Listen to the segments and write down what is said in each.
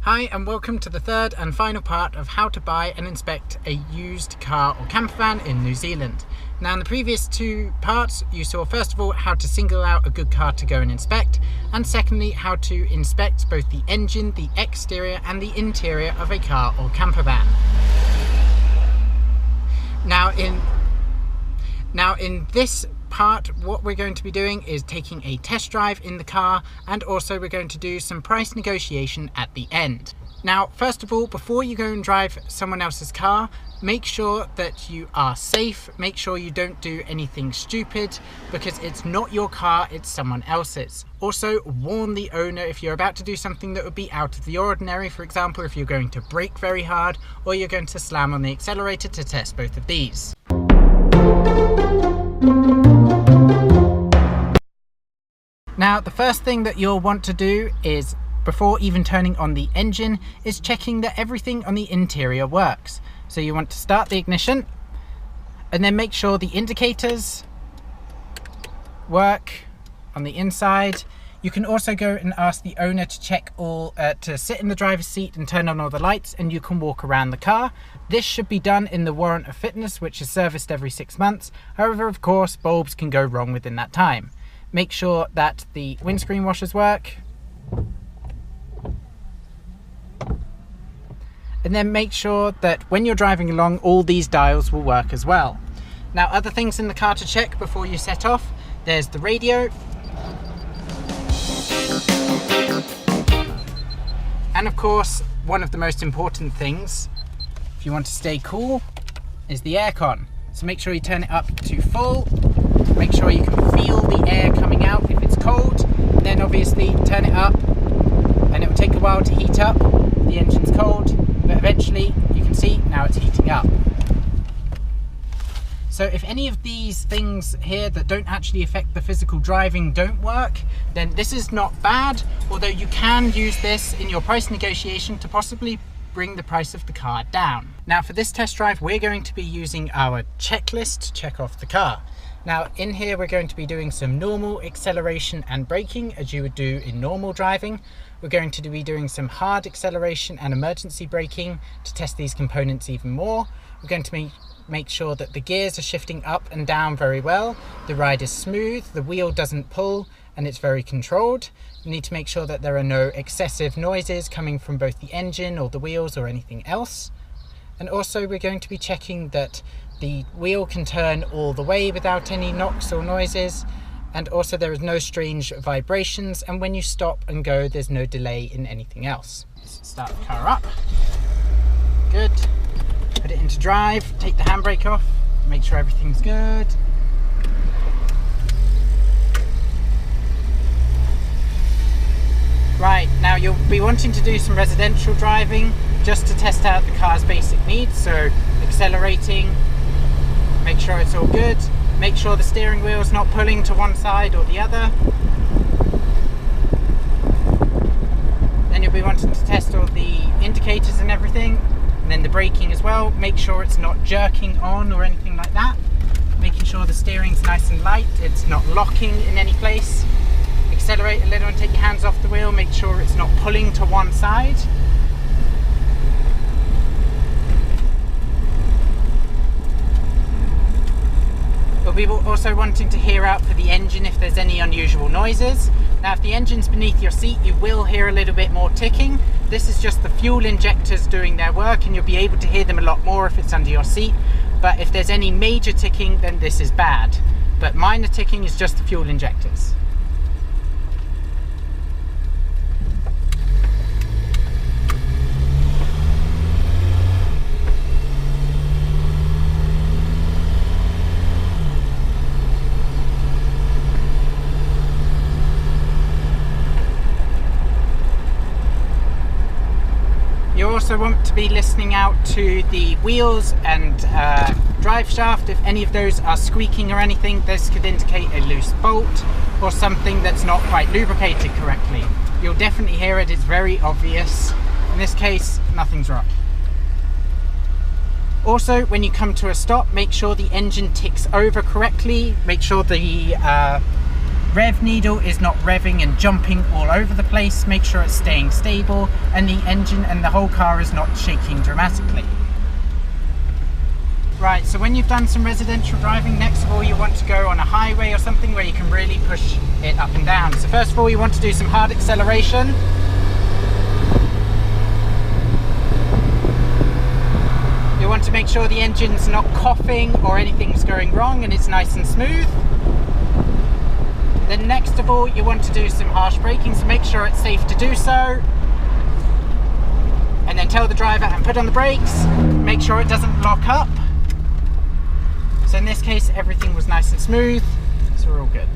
Hi and welcome to the third and final part of how to buy and inspect a used car or campervan in New Zealand. Now in the previous two parts you saw first of all how to single out a good car to go and inspect, and secondly how to inspect both the engine, the exterior and the interior of a car or campervan. Now in this part what we're going to be doing is taking a test drive in the car, and also we're going to do some price negotiation at the end. Now first of all, before you go and drive someone else's car, make sure that you are safe. Make sure you don't do anything stupid, because it's not your car, it's someone else's. Also warn the owner if you're about to do something that would be out of the ordinary. For example, if you're going to brake very hard or you're going to slam on the accelerator to test both of these. Now the first thing that you'll want to do is, before even turning on the engine, is checking that everything on the interior works. So you want to start the ignition and then make sure the indicators work on the inside. You can also go and ask the owner to check to sit in the driver's seat and turn on all the lights, and you can walk around the car. This should be done in the warrant of fitness, which is serviced every 6 months. However, of course, bulbs can go wrong within that time. Make sure that the windscreen washers work. And then make sure that when you're driving along, all these dials will work as well. Now, other things in the car to check before you set off. There's the radio. And of course, one of the most important things, if you want to stay cool, is the aircon. So make sure you turn it up to full. Make sure you can feel the air coming out if it's cold. Then obviously turn it up, and it will take a while to heat up. The engine's cold, but eventually you can see now it's heating up. So if any of these things here that don't actually affect the physical driving don't work, then this is not bad, although you can use this in your price negotiation to possibly bring the price of the car down. Now for this test drive we're going to be using our checklist to check off the car. Now in here we're going to be doing some normal acceleration and braking as you would do in normal driving. We're going to be doing some hard acceleration and emergency braking to test these components even more. We're going to make sure that the gears are shifting up and down very well, the ride is smooth, the wheel doesn't pull, and it's very controlled. You need to make sure that there are no excessive noises coming from both the engine or the wheels or anything else. And also we're going to be checking that the wheel can turn all the way without any knocks or noises, and also there is no strange vibrations, and when you stop and go there's no delay in anything else. Let's start the car up. Good. Put it into drive, take the handbrake off, make sure everything's good. Right, now you'll be wanting to do some residential driving just to test out the car's basic needs, so accelerating, make sure it's all good, make sure the steering wheel's not pulling to one side or the other. Then you'll be wanting to test all the indicators and everything, and then the braking as well. Make sure it's not jerking on or anything like that. Making sure the steering's nice and light, it's not locking in any place. Accelerate a little and take your hands off the wheel, make sure it's not pulling to one side. We'll be also wanting to hear out for the engine if there's any unusual noises. Now if the engine's beneath your seat you will hear a little bit more ticking. This is just the fuel injectors doing their work, and you'll be able to hear them a lot more if it's under your seat. But if there's any major ticking then this is bad. But minor ticking is just the fuel injectors. You also want to be listening out to the wheels and drive shaft. If any of those are squeaking or anything, this could indicate a loose bolt or something that's not quite lubricated correctly. You'll definitely hear it, it's very obvious. In this case, nothing's wrong. Also, when you come to a stop, make sure the engine ticks over correctly. Make sure the rev needle is not revving and jumping all over the place. Make sure it's staying stable and the engine and the whole car is not shaking dramatically. Right, so when you've done some residential driving, next of all you want to go on a highway or something where you can really push it up and down. So first of all you want to do some hard acceleration. You want to make sure the engine's not coughing or anything's going wrong and it's nice and smooth. Then next of all you want to do some harsh braking, so make sure it's safe to do so. And then tell the driver and put on the brakes. Make sure it doesn't lock up. So in this case, everything was nice and smooth, so we're all good.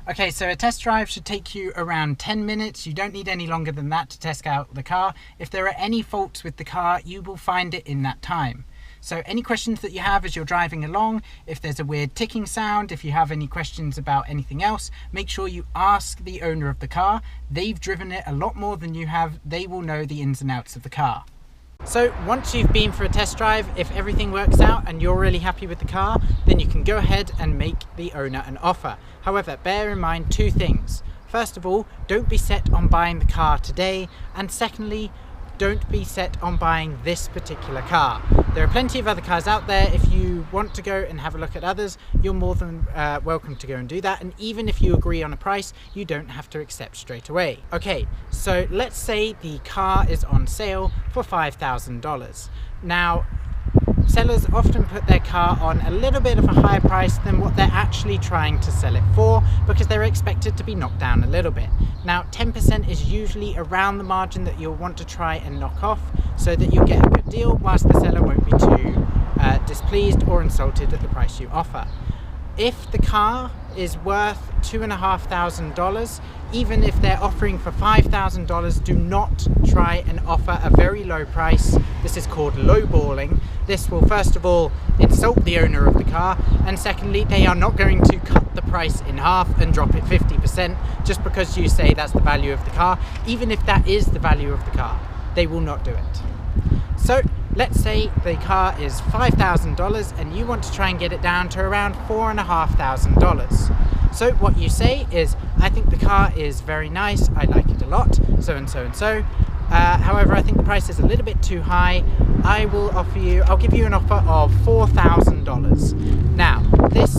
Okay, so a test drive should take you around 10 minutes. You don't need any longer than that to test out the car. If there are any faults with the car, you will find it in that time. So any questions that you have as you're driving along, if there's a weird ticking sound, if you have any questions about anything else, make sure you ask the owner of the car. They've driven it a lot more than you have. They will know the ins and outs of the car. So once you've been for a test drive, if everything works out and you're really happy with the car, then you can go ahead and make the owner an offer. However, bear in mind two things. First of all, don't be set on buying the car today, and secondly, don't be set on buying this particular car. There are plenty of other cars out there. If you want to go and have a look at others, you're more than welcome to go and do that. And even if you agree on a price, you don't have to accept straight away. Okay, so let's say the car is on sale for $5,000. Now, sellers often put their car on a little bit of a higher price than what they're actually trying to sell it for, because they're expected to be knocked down a little bit. Now 10% is usually around the margin that you'll want to try and knock off, so that you'll get a good deal whilst the seller won't be too displeased or insulted at the price you offer. If the car is worth $2,500, even if they're offering for $5,000, do not try and offer a very low price. This is called lowballing. This will first of all insult the owner of the car, and secondly, they are not going to cut the price in half and drop it 50% just because you say that's the value of the car. Even if that is the value of the car, they will not do it. So let's say the car is $5,000 and you want to try and get it down to around $4,500. So what you say is, I think the car is very nice, I like it a lot, so and so and so. However, I think the price is a little bit too high. I'll give you an offer of $4,000. Now, this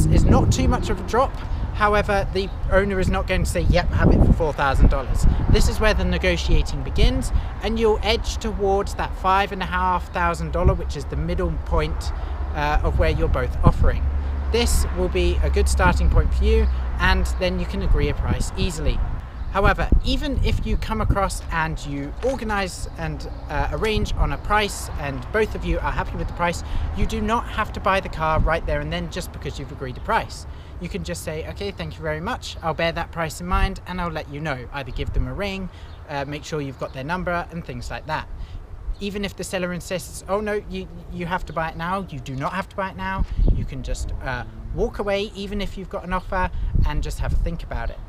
is not too much of a drop. However, the owner is not going to say, yep, have it for $4,000. This is where the negotiating begins, and you'll edge towards that $5,500, which is the middle point of where you're both offering. This will be a good starting point for you, and then you can agree a price easily. However, even if you come across and you organize and arrange on a price and both of you are happy with the price, you do not have to buy the car right there and then just because you've agreed a price. You can just say, okay, thank you very much, I'll bear that price in mind and I'll let you know. Either give them a ring, make sure you've got their number and things like that. Even if the seller insists, oh no, you have to buy it now, you do not have to buy it now. You can just walk away even if you've got an offer and just have a think about it.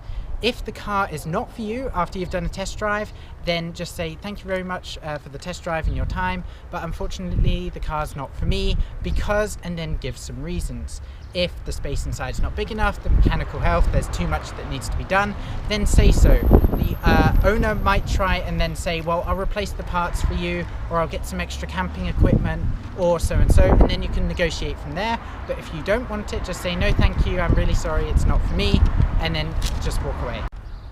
If the car is not for you after you've done a test drive, then just say thank you very much for the test drive and your time, but unfortunately the car's not for me because, and then give some reasons. If the space inside is not big enough, the mechanical health, there's too much that needs to be done, then say so. The owner might try and then say, well, I'll replace the parts for you, or I'll get some extra camping equipment, or so and so, and then you can negotiate from there. But if you don't want it, just say no thank you, I'm really sorry, it's not for me, and then just walk away.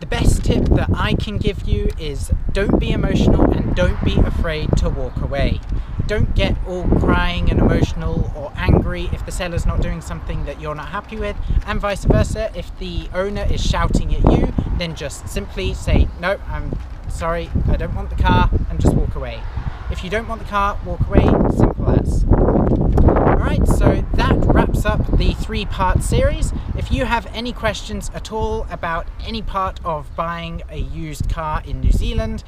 The best tip that I can give you is don't be emotional and don't be afraid to walk away. Don't get all crying and emotional or angry if the seller's not doing something that you're not happy with, and vice versa. If the owner is shouting at you, then just simply say, no, I'm sorry, I don't want the car, and just walk away. If you don't want the car, walk away, simple as. Alright, so that wraps up the 3-part series. If you have any questions at all about any part of buying a used car in New Zealand,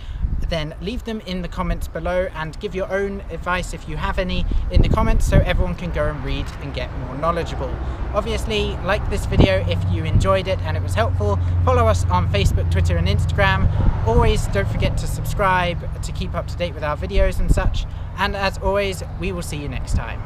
then leave them in the comments below and give your own advice if you have any in the comments so everyone can go and read and get more knowledgeable. Obviously, like this video if you enjoyed it and it was helpful. Follow us on Facebook, Twitter and Instagram. Always don't forget to subscribe to keep up to date with our videos and such. And as always, we will see you next time.